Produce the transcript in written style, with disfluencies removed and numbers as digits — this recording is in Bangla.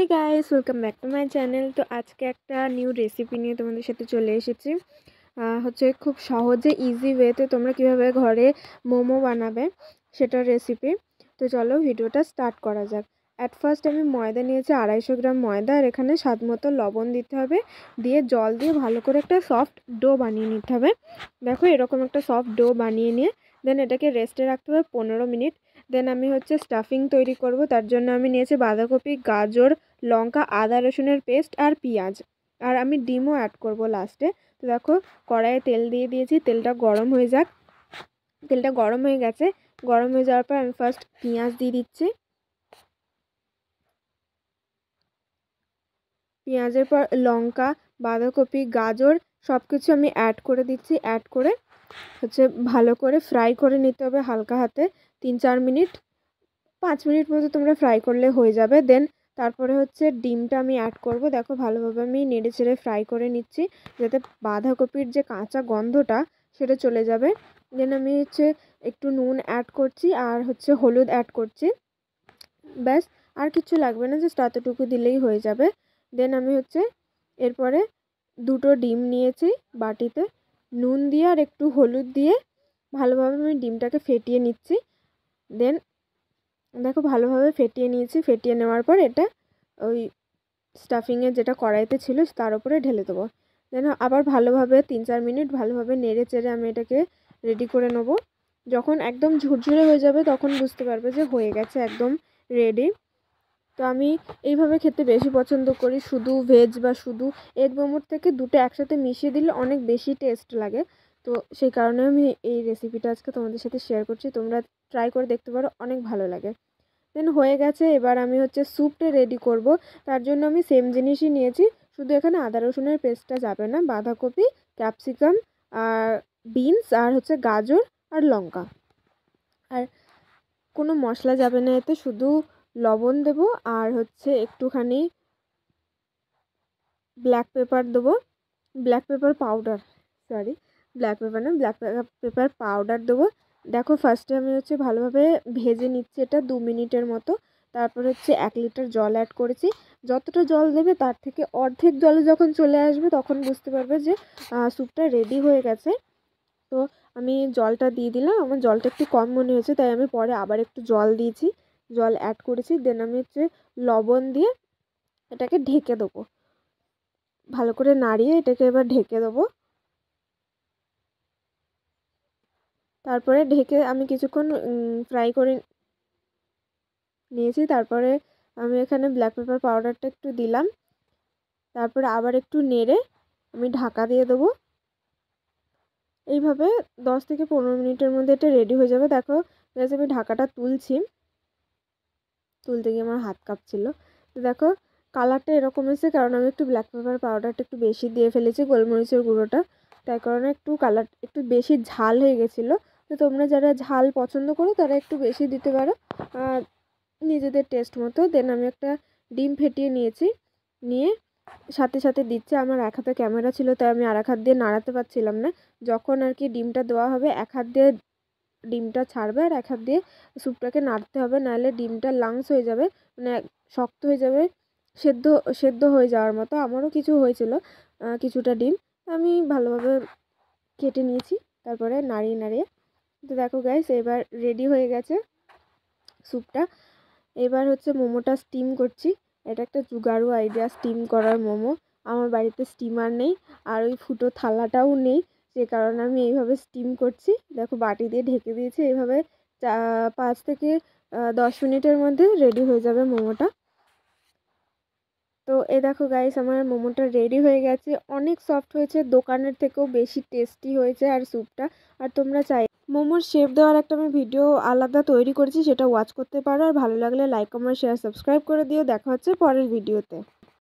Hi guys, welcome back to my channel. তো আজকে একটা নিউ রেসিপি নিয়ে তোমাদের সাথে চলে এসেছি। হচ্ছে খুব সহজে ইজি ওয়েতে তোমরা কিভাবে ঘরে মোমো বানাবে সেটার রেসিপি। তো চলো ভিডিওটা স্টার্ট করা যাক। অ্যাট ফার্স্ট আমি ময়দা নিয়েছি 250 গ্রাম ময়দা, আর এখানে স্বাদ মতো লবণ দিতে হবে, দিয়ে জল দিয়ে ভালো করে একটা সফট ডো বানিয়ে নিতে হবে। দেখো এরকম একটা সফট ডো বানিয়ে নিয়ে দেন এটাকে রেস্টে রাখতে হবে 15 মিনিট। দেন আমি হচ্ছে স্টাফিং তৈরি করব। তার জন্য আমি নিয়েছি বাঁধাকপি, গাজর, লঙ্কা, আদা রসুনের পেস্ট আর পেঁয়াজ, আর আমি ডিমও অ্যাড করব লাস্টে। তো দেখো কড়াইয়ে তেল দিয়ে দিয়েছি, তেলটা গরম হয়ে যাক। তেলটা গরম হয়ে গেছে, গরম হয়ে যাওয়ার পর আমি ফার্স্ট পেঁয়াজ দিয়ে দিচ্ছি। পেঁয়াজের পর লঙ্কা, বাঁধাকপি, গাজর সব কিছু আমি অ্যাড করে দিচ্ছি। অ্যাড করে হচ্ছে ভালো করে ফ্রাই করে নিতে হবে হালকা হাতে 3-4 মিনিট, 5 মিনিট মতো তোমরা ফ্রাই করলে হয়ে যাবে। দেন তারপরে হচ্ছে ডিমটা আমি অ্যাড করব। দেখো ভালোভাবে আমি নেড়ে চেড়ে ফ্রাই করে নিচ্ছি, যাতে বাঁধাকপির যে কাঁচা গন্ধটা সেটা চলে যাবে। দেন আমি হচ্ছে একটু নুন অ্যাড করছি আর হচ্ছে হলুদ অ্যাড করছি, ব্যাস আর কিছু লাগবে না, জাস্ট এতটুকু দিলেই হয়ে যাবে। দেন আমি হচ্ছে এরপরে 2টো ডিম নিয়েছি বাটিতে, নুন দিয়ে আর একটু হলুদ দিয়ে ভালোভাবে আমি ডিমটাকে ফেটিয়ে নিচ্ছি। দেন দেখো ভালোভাবে ফেটিয়ে নিয়েছি। ফেটিয়ে নেওয়ার পর এটা ওই স্টাফিংয়ে যেটা কড়াইতে ছিল তার উপরে ঢেলে দেবো। দেন আবার ভালোভাবে 3-4 মিনিট ভালোভাবে নেড়ে চেড়ে আমি এটাকে রেডি করে নেব। যখন একদম ঝুরঝুরে হয়ে যাবে তখন বুঝতে পারবে যে হয়ে গেছে, একদম রেডি। তো আমি এইভাবে খেতে বেশি পছন্দ করি, শুধু ভেজ বা শুধু এগ মোমোর থেকে দুটো একসাথে মিশিয়ে দিলে অনেক বেশি টেস্ট লাগে। তো সেই কারণে আমি এই রেসিপিটা আজকে তোমাদের সাথে শেয়ার করছি, তোমরা ট্রাই করে দেখতে পারো, অনেক ভালো লাগে। দেন হয়ে গেছে, এবার আমি হচ্ছে স্যুপটা রেডি করব। তার জন্য আমি সেম জিনিসই নিয়েছি, শুধু এখানে আদা রসুনের পেস্টটা যাবে না, বাঁধাকপি, ক্যাপসিকাম আর বিনস আর হচ্ছে গাজর আর লঙ্কা, আর কোনো মশলা যাবে না এতে, শুধু লবণ দেব আর হচ্ছে একটুখানি ব্ল্যাক পেপার দেবো, black pepper powder, sorry black pepper না, ব্ল্যাক পেপার পাউডার দেবো। দেখো ফার্স্টে আমি হচ্ছে ভালোভাবে ভেজে নিচ্ছি এটা 2 মিনিটের মতো। তারপর হচ্ছে 1 লিটার জল অ্যাড করেছি। যতটা জল দেবে তার থেকে অর্ধেক জলে যখন চলে আসবে তখন বুঝতে পারবে যে স্যুপটা রেডি হয়ে গেছে। তো আমি জলটা দিয়ে দিলাম, আমার জলটা একটু কম মনে হয়েছে তাই আমি পরে আবার একটু জল দিয়েছি, জল অ্যাড করেছি। দেন আমি হচ্ছে লবণ দিয়ে এটাকে ঢেকে দেবো, ভালো করে নাড়িয়ে এটাকে এবার ঢেকে দেবো। তারপরে ঢেকে আমি কিছুক্ষণ ফ্রাই করে নিয়েছি। তারপরে আমি এখানে ব্ল্যাক পেপার পাউডারটা একটু দিলাম, তারপরে আবার একটু নেড়ে আমি ঢাকা দিয়ে দেবো। এইভাবে 10 থেকে 15 মিনিটের মধ্যে এটা রেডি হয়ে যাবে। দেখো জাস্ট আমি ঢাকাটা তুলতে গিয়ে আমার হাত কাঁপছিল। তো দেখো কালারটা এরকম এসেছে, কারণ আমি একটু ব্ল্যাক পেপার পাউডারটা একটু বেশি দিয়ে ফেলেছি, গোলমরিচের গুঁড়োটা, তাই কারণে একটু কালার একটু বেশি ঝাল হয়ে গেছিলো। তো তোমরা যারা ঝাল পছন্দ করো তারা একটু বেশি দিতে পারো নিজেদের টেস্ট মতো। দেন আমি একটা ডিম ফেটিয়ে নিয়েছি, নিয়ে সাথে সাথে দিচ্ছি। আমার এক হাতে ক্যামেরা ছিল তাই আমি আর এক হাত দিয়ে নাড়াতে পারছিলাম না। যখন আর কি ডিমটা দেওয়া হবে এক হাত দিয়ে ডিমটা ছাড়বে আর এক হাত দিয়ে স্যুপটাকে নাড়তে হবে, নাহলে ডিমটা লাংস হয়ে যাবে, মানে শক্ত হয়ে যাবে, সেদ্ধ সেদ্ধ হয়ে যাওয়ার মতো। আমারও কিছু হয়েছিল, কিছুটা ডিম আমি ভালোভাবে কেটে নিয়েছি, তারপরে নাড়িয়ে নাড়িয়ে। তো দেখো গাইস এবার রেডি হয়ে গেছে স্যুপটা। এবার হচ্ছে মোমোটা স্টিম করছি। এটা একটা জুগাড়ু আইডিয়া, স্টিম করার মোমো। আমার বাড়িতে স্টিমার নেই আর ওই ফুটো থালাটাও নেই, যে কারণে আমি এইভাবে স্টিম করছি। দেখো বাটি দিয়ে ঢেকে দিয়েছি, এইভাবে 5 থেকে 10 মিনিটের মধ্যে রেডি হয়ে যাবে মোমোটা। তো এ দেখো গাইস আমার মোমোটা রেডি হয়ে গেছে, অনেক সফট হয়েছে, দোকানের থেকেও বেশি টেস্টি হয়েছে আর স্যুপটা। আর তোমরা চাই মোমোর শেপ দেওয়ার একটা আমি ভিডিও আলাদা তৈরি করেছি, সেটা ওয়াচ করতে পারো। আর ভালো লাগলে লাইক কমেন্ট শেয়ার সাবস্ক্রাইব করে দিও। দেখা হচ্ছে পরের ভিডিওতে।